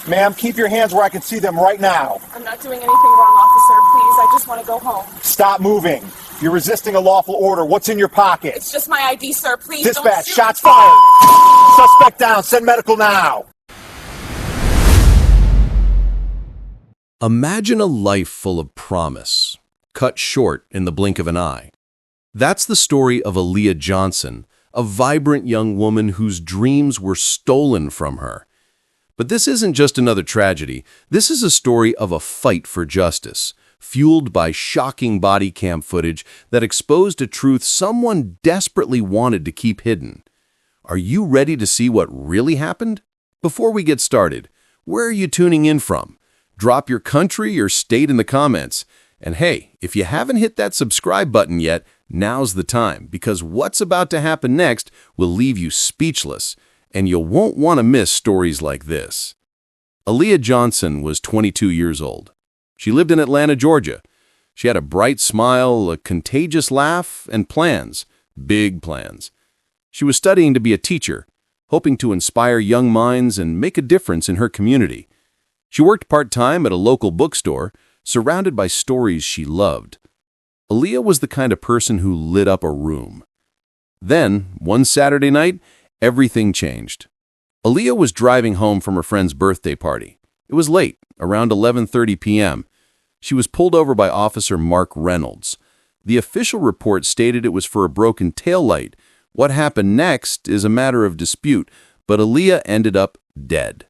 Ma'am, keep your hands where I can see them right now. I'm not doing anything wrong, officer. Please, I just want to go home. Stop moving. You're resisting a lawful order. What's in your pocket? It's just my ID, sir. Please Dispatch, don't shoot. shots fired. Suspect down. Send medical now. Imagine a life full of promise, cut short in the blink of an eye. That's the story of Aaliyah Johnson, a vibrant young woman whose dreams were stolen from her. But this isn't just another tragedy. This is a story of a fight for justice, fueled by shocking body cam footage that exposed a truth someone desperately wanted to keep hidden. Are you ready to see what really happened? Before we get started, where are you tuning in from? Drop your country or state in the comments. And hey, if you haven't hit that subscribe button yet, now's the time, because what's about to happen next will leave you speechless, and you won't want to miss stories like this. Aaliyah Johnson was 22 years old. She lived in Atlanta, Georgia. She had a bright smile, a contagious laugh, and plans, big plans. She was studying to be a teacher, hoping to inspire young minds and make a difference in her community. She worked part-time at a local bookstore, surrounded by stories she loved. Aaliyah was the kind of person who lit up a room. Then, one Saturday night, everything changed. Aaliyah was driving home from her friend's birthday party. It was late, around 11:30 p.m. She was pulled over by Officer Mark Reynolds. The official report stated it was for a broken taillight. What happened next is a matter of dispute, but Aaliyah ended up dead.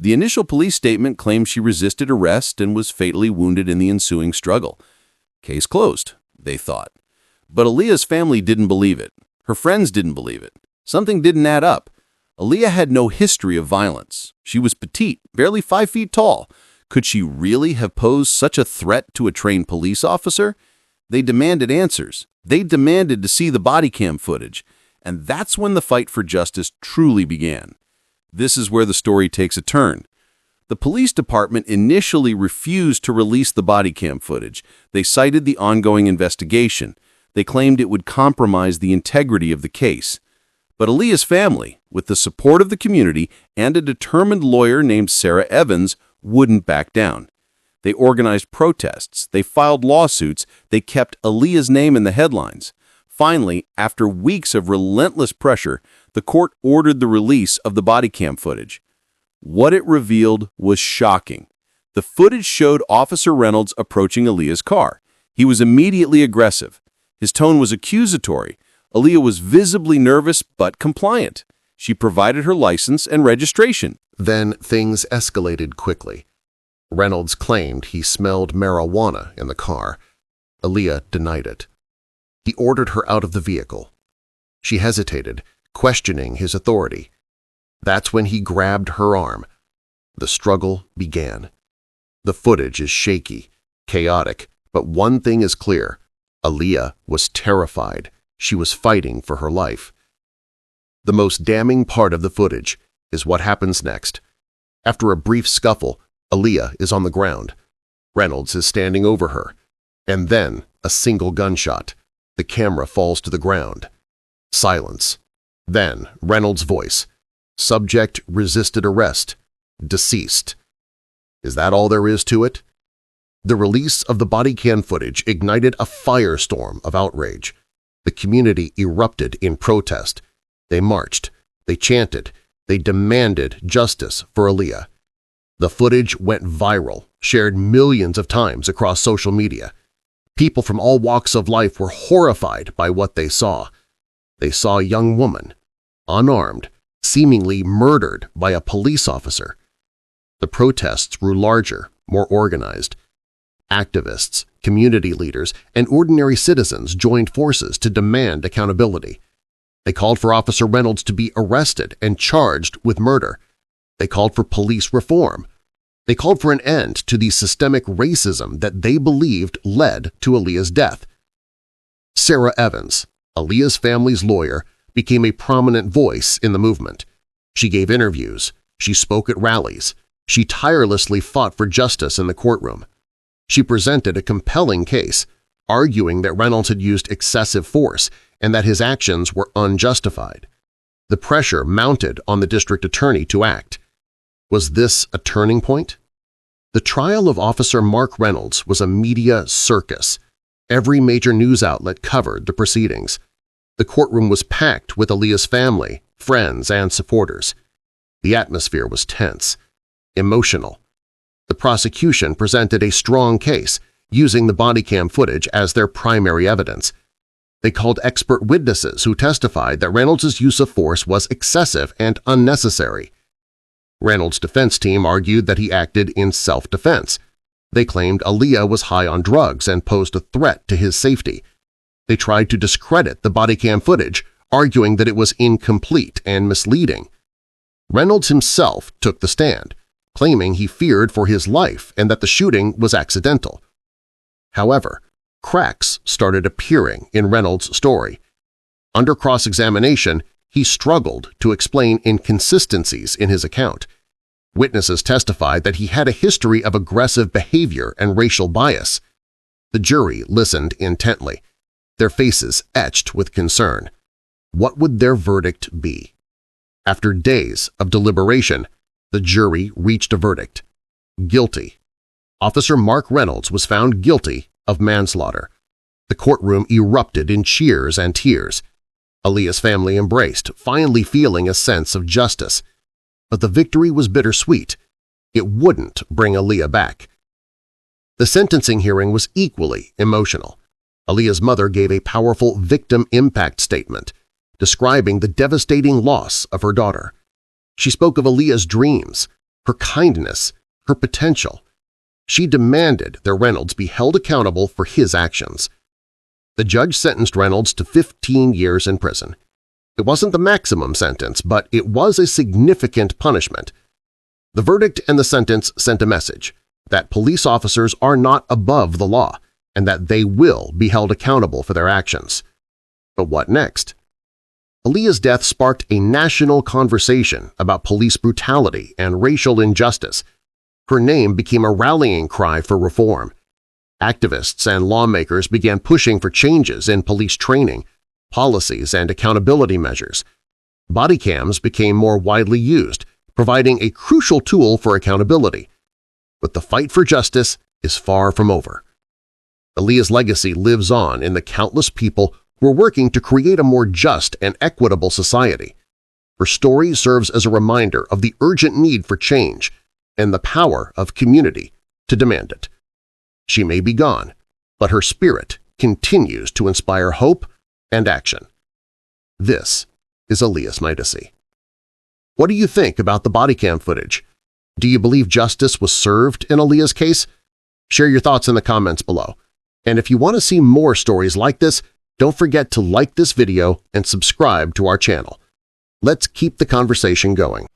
The initial police statement claimed she resisted arrest and was fatally wounded in the ensuing struggle. Case closed, they thought. But Aaliyah's family didn't believe it. Her friends didn't believe it. Something didn't add up. Aaliyah had no history of violence. She was petite, barely 5 feet tall. Could she really have posed such a threat to a trained police officer? They demanded answers. They demanded to see the body cam footage. And that's when the fight for justice truly began. This is where the story takes a turn. The police department initially refused to release the body cam footage. They cited the ongoing investigation. They claimed it would compromise the integrity of the case. But Aaliyah's family, with the support of the community and a determined lawyer named Sarah Evans, wouldn't back down. They organized protests. They filed lawsuits. They kept Aaliyah's name in the headlines. Finally, after weeks of relentless pressure, the court ordered the release of the body cam footage. What it revealed was shocking. The footage showed Officer Reynolds approaching Aaliyah's car. He was immediately aggressive. His tone was accusatory. Aaliyah was visibly nervous but compliant. She provided her license and registration. Then things escalated quickly. Reynolds claimed he smelled marijuana in the car. Aaliyah denied it. He ordered her out of the vehicle. She hesitated, questioning his authority. That's when he grabbed her arm. The struggle began. The footage is shaky, chaotic, but one thing is clear. Aaliyah was terrified. She was fighting for her life. The most damning part of the footage is what happens next. After a brief scuffle, Aaliyah is on the ground. Reynolds is standing over her. And then a single gunshot. The camera falls to the ground. Silence. Then Reynolds' voice. Subject resisted arrest. Deceased. Is that all there is to it? The release of the body cam footage ignited a firestorm of outrage. The community erupted in protest. They marched. They chanted. They demanded justice for Aaliyah. The footage went viral, shared millions of times across social media. People from all walks of life were horrified by what they saw. They saw a young woman, unarmed, seemingly murdered by a police officer. The protests grew larger, more organized. Activists, community leaders, and ordinary citizens joined forces to demand accountability. They called for Officer Reynolds to be arrested and charged with murder. They called for police reform. They called for an end to the systemic racism that they believed led to Aaliyah's death. Sarah Evans, Aaliyah's family's lawyer, became a prominent voice in the movement. She gave interviews. She spoke at rallies. She tirelessly fought for justice in the courtroom. She presented a compelling case, arguing that Reynolds had used excessive force and that his actions were unjustified. The pressure mounted on the district attorney to act. Was this a turning point? The trial of Officer Mark Reynolds was a media circus. Every major news outlet covered the proceedings. The courtroom was packed with Aaliyah's family, friends, and supporters. The atmosphere was tense, emotional. The prosecution presented a strong case, using the Bodycam footage as their primary evidence. They called expert witnesses who testified that Reynolds' use of force was excessive and unnecessary. Reynolds' defense team argued that he acted in self-defense. They claimed Aaliyah was high on drugs and posed a threat to his safety. They tried to discredit the Bodycam footage, arguing that it was incomplete and misleading. Reynolds himself took the stand, claiming he feared for his life and that the shooting was accidental. However, cracks started appearing in Reynolds' story. Under cross-examination, he struggled to explain inconsistencies in his account. Witnesses testified that he had a history of aggressive behavior and racial bias. The jury listened intently, their faces etched with concern. What would their verdict be? After days of deliberation, the jury reached a verdict: guilty. Officer Mark Reynolds was found guilty of manslaughter. The courtroom erupted in cheers and tears. Aaliyah's family embraced, finally feeling a sense of justice. But the victory was bittersweet. It wouldn't bring Aaliyah back. The sentencing hearing was equally emotional. Aaliyah's mother gave a powerful victim impact statement, describing the devastating loss of her daughter. She spoke of Aaliyah's dreams, her kindness, her potential. She demanded that Reynolds be held accountable for his actions. The judge sentenced Reynolds to 15 years in prison. It wasn't the maximum sentence, but it was a significant punishment. The verdict and the sentence sent a message that police officers are not above the law and that they will be held accountable for their actions. But what next? Aaliyah's death sparked a national conversation about police brutality and racial injustice. Her name became a rallying cry for reform. Activists and lawmakers began pushing for changes in police training, policies, and accountability measures. Bodycams became more widely used, providing a crucial tool for accountability. But the fight for justice is far from over. Aaliyah's legacy lives on in the countless people who are working to create a more just and equitable society. Her story serves as a reminder of the urgent need for change and the power of community to demand it. She may be gone, but her spirit continues to inspire hope and action. This is Aaliyah's legacy. What do you think about the Bodycam footage? Do you believe justice was served in Aaliyah's case? Share your thoughts in the comments below. And if you want to see more stories like this, don't forget to like this video and subscribe to our channel. Let's keep the conversation going.